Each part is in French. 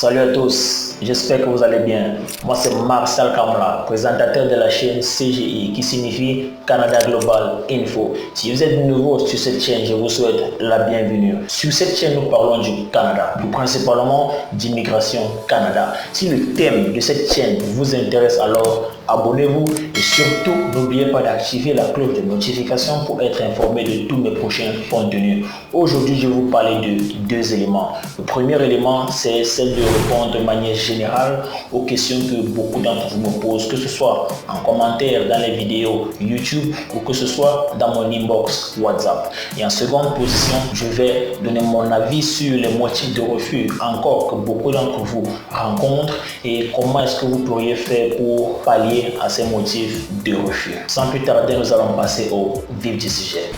Salut à tous, j'espère que vous allez bien. Moi c'est Marcel Kamla, présentateur de la chaîne CGI qui signifie Canada Global Info. Si vous êtes nouveau sur cette chaîne, je vous souhaite la bienvenue. Sur cette chaîne, nous parlons du Canada, plus principalement d'immigration Canada. Si le thème de cette chaîne vous intéresse, alors abonnez-vous et surtout n'oubliez pas d'activer la cloche de notification pour être informé de tous mes prochains contenus. Aujourd'hui, je vais vous parler de deux éléments. Le premier élément, c'est celle de répondre de manière générale aux questions que beaucoup d'entre vous me posent, que ce soit en commentaire dans les vidéos YouTube ou que ce soit dans mon inbox WhatsApp. Et en seconde position, je vais donner mon avis sur les motifs de refus encore que beaucoup d'entre vous rencontrent et comment est-ce que vous pourriez faire pour pallier à ces motifs de refus. Sans plus tarder, nous allons passer au vif du sujet.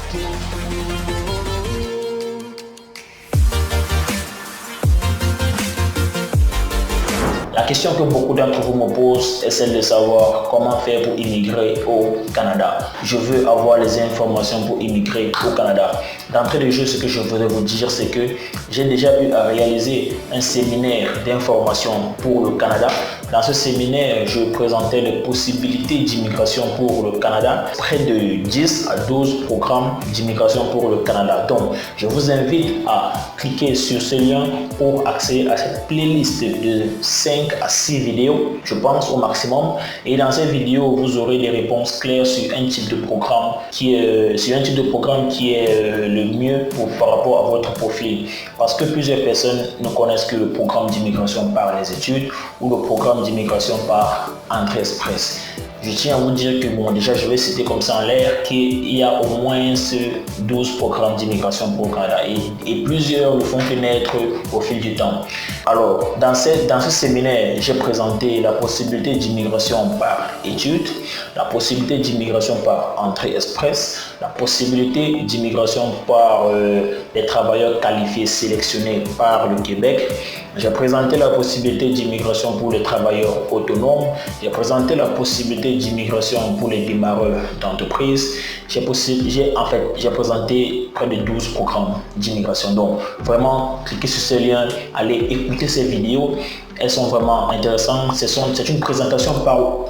La question que beaucoup d'entre vous me posent est celle de savoir comment faire pour immigrer au Canada. Je veux avoir les informations pour immigrer au Canada. D'entrée de jeu, ce que je voudrais vous dire, c'est que j'ai déjà eu à réaliser un séminaire d'information pour le Canada. Dans ce séminaire, je présentais les possibilités d'immigration pour le Canada, près de 10 à 12 programmes d'immigration pour le Canada. Donc, je vous invite à cliquer sur ce lien pour accéder à cette playlist de 5 à 6 vidéos, je pense au maximum. Et dans ces vidéos, vous aurez des réponses claires sur un type de programme qui est, le mieux par rapport à votre profil. Parce que plusieurs personnes ne connaissent que le programme d'immigration par les études ou le programme d'immigration par entrée express. Je tiens à vous dire que déjà je vais citer comme ça en l'air qu'il y a au moins 12 programmes d'immigration pour le Canada et plusieurs ne font que naître au fil du temps. Alors, dans ce séminaire, j'ai présenté la possibilité d'immigration par études, la possibilité d'immigration par entrée express, la possibilité d'immigration par les travailleurs qualifiés sélectionnés par le Québec. J'ai présenté la possibilité d'immigration pour les travailleurs autonomes. J'ai présenté la possibilité d'immigration pour les démarreurs d'entreprise. J'ai présenté près de 12 programmes d'immigration. Donc, vraiment, cliquez sur ce lien, allez écouter ces vidéos. Elles sont vraiment intéressantes. C'est une présentation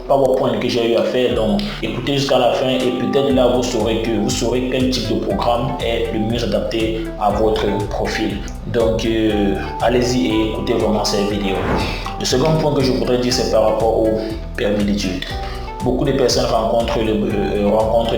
PowerPoint que j'ai eu à faire. Donc, écoutez jusqu'à la fin et peut-être là, vous saurez quel type de programme est le mieux adapté à votre profil. Donc, allez-y et écoutez vraiment ces vidéos. Le second point que je voudrais dire, c'est par rapport au permis d'études. Beaucoup de personnes rencontrent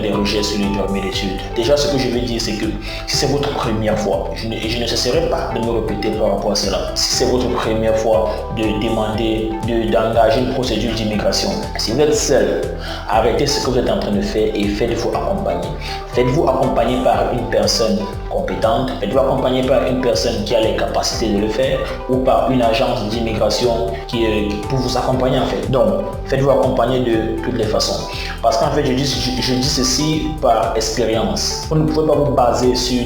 des rejets sur le permis d'études. Déjà, ce que je veux dire, c'est que si c'est votre première fois, je ne cesserai pas de me répéter par rapport à cela. Si c'est votre première fois d'engager une procédure d'immigration, si vous êtes seul, arrêtez ce que vous êtes en train de faire et faites-vous accompagner. Faites-vous accompagner par une personne compétente, faites-vous accompagner par une personne qui a les capacités de le faire ou par une agence d'immigration qui pour vous accompagner en fait. Donc, faites-vous accompagner de toutes les façons. Parce qu'en fait, je dis ceci par expérience. Vous ne pouvez pas vous baser sur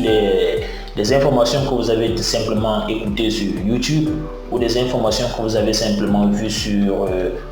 des informations que vous avez simplement écoutées sur YouTube ou des informations que vous avez simplement vues sur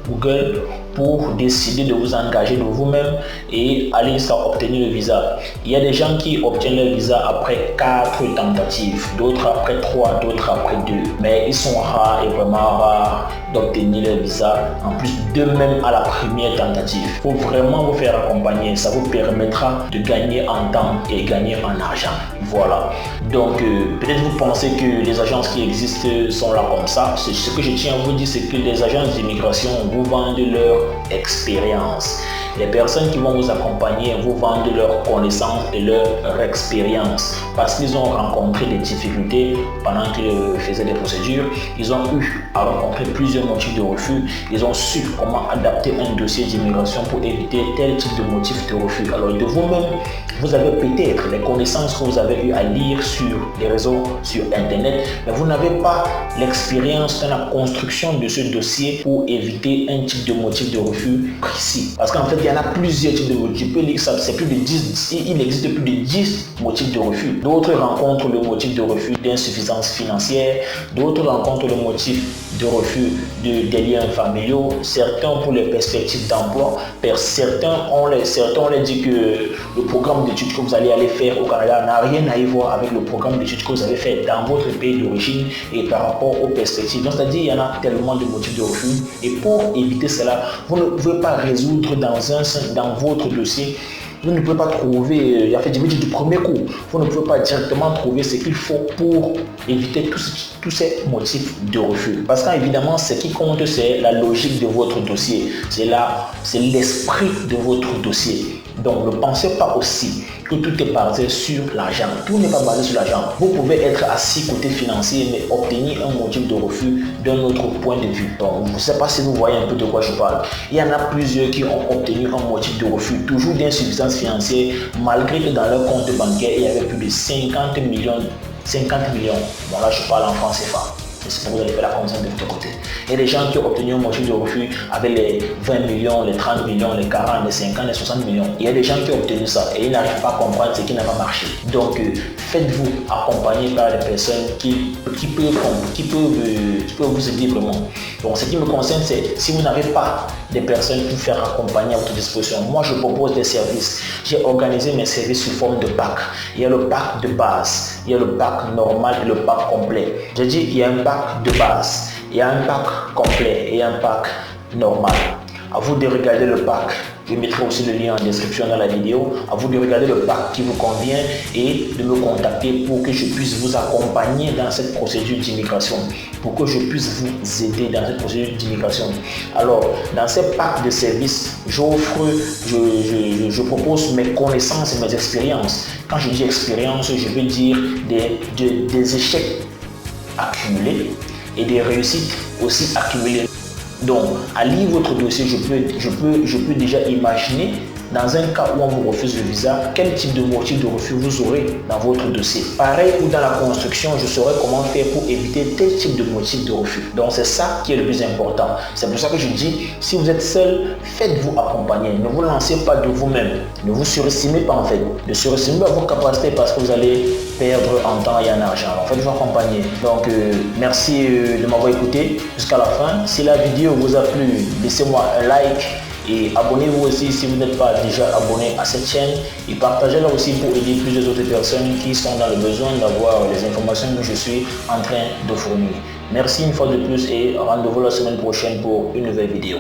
Google pour décider de vous engager de vous-même et aller jusqu'à obtenir le visa. Il y a des gens qui obtiennent le visa après 4 tentatives, d'autres après 3, d'autres après 2. Mais ils sont rares et vraiment rares d'obtenir le visa, en plus d'eux-mêmes à la première tentative. Il faut vraiment vous faire accompagner, ça vous permettra de gagner en temps et gagner en argent. Voilà. Donc, peut-être vous pensez que les agences qui existent sont là comme ça. Ce que je tiens à vous dire, c'est que les agences d'immigration vous vendent leur expérience. Les personnes qui vont vous accompagner vous vendent leur connaissance et leur expérience parce qu'ils ont rencontré des difficultés pendant qu'ils faisaient des procédures. Ils ont eu à rencontrer plusieurs motifs de refus. Ils ont su comment adapter un dossier d'immigration pour éviter tel type de motif de refus. Alors de vous-même, vous avez peut-être les connaissances que vous avez eu à lire sur les réseaux, sur Internet, mais vous n'avez pas l'expérience dans la construction de ce dossier pour éviter un type de motif de refus précis. Parce qu'en fait, il y en a plusieurs types de motifs. Je peux dire que c'est plus de 10, il existe plus de 10 motifs de refus. D'autres rencontrent le motif de refus d'insuffisance financière, d'autres rencontrent le motif de refus des liens familiaux, certains pour les perspectives d'emploi, certains on les dit que le programme d'études que vous allez faire au Canada n'a rien à y voir avec le programme d'études que vous avez fait dans votre pays d'origine et par rapport aux perspectives. Donc c'est-à-dire il y en a tellement de motifs de refus et pour éviter cela, vous ne pouvez pas résoudre dans votre dossier. Vous ne pouvez pas trouver, du premier coup, vous ne pouvez pas directement trouver ce qu'il faut pour éviter tous ces motifs de refus. Parce qu'évidemment, ce qui compte, c'est la logique de votre dossier. C'est l'esprit de votre dossier. Donc, ne pensez pas aussi que tout est basé sur l'argent. Tout n'est pas basé sur l'argent. Vous pouvez être assis côté financier, mais obtenir un motif de refus d'un autre point de vue. Donc, je ne sais pas si vous voyez un peu de quoi je parle. Il y en a plusieurs qui ont obtenu un motif de refus, toujours d'insuffisance financière, malgré que dans leur compte bancaire, il y avait plus de 50 millions. Bon, là, je parle en francs CFA. C'est pour vous allez faire la conversion de votre côté. Et les gens qui ont obtenu un motif de refus avec les 20 millions, les 30 millions, les 40, les 50, les 60 millions. Il y a des gens qui ont obtenu ça et ils n'arrivent pas à comprendre ce qui n'a pas marché. Donc, faites-vous accompagner par des personnes qui peuvent vous aider vraiment. Donc, ce qui me concerne, c'est si vous n'avez pas des personnes pour faire accompagner à votre disposition, moi je propose des services. J'ai organisé mes services sous forme de pack. Il y a le pack de base, il y a le pack normal et le pack complet. J'ai dit il y a un pack de base, il y a un pack complet et un pack normal. À vous de regarder le pack. Je mettrai aussi le lien en description dans la vidéo. À vous de regarder le pack qui vous convient et de me contacter pour que je puisse vous accompagner dans cette procédure d'immigration. Pour que je puisse vous aider dans cette procédure d'immigration. Alors, dans ces packs de services, je propose mes connaissances et mes expériences. Quand je dis expérience, je veux dire des échecs accumulés et des réussites aussi accumulées. Donc, à lire votre dossier, je peux déjà imaginer, dans un cas où on vous refuse le visa, quel type de motif de refus vous aurez dans votre dossier. Pareil, ou dans la construction, je saurai comment faire pour éviter tel type de motif de refus. Donc, c'est ça qui est le plus important. C'est pour ça que je dis, si vous êtes seul, faites-vous accompagner. Ne vous lancez pas de vous-même. Ne vous surestimez pas en fait. Ne surestimez pas vos capacités parce que vous allez perdre en temps et en argent. Alors, faites-vous accompagner. Donc, merci de m'avoir écouté jusqu'à la fin. Si la vidéo vous a plu, laissez-moi un like. Et abonnez-vous aussi si vous n'êtes pas déjà abonné à cette chaîne et partagez-la aussi pour aider plusieurs autres personnes qui sont dans le besoin d'avoir les informations que je suis en train de fournir. Merci une fois de plus et rendez-vous la semaine prochaine pour une nouvelle vidéo.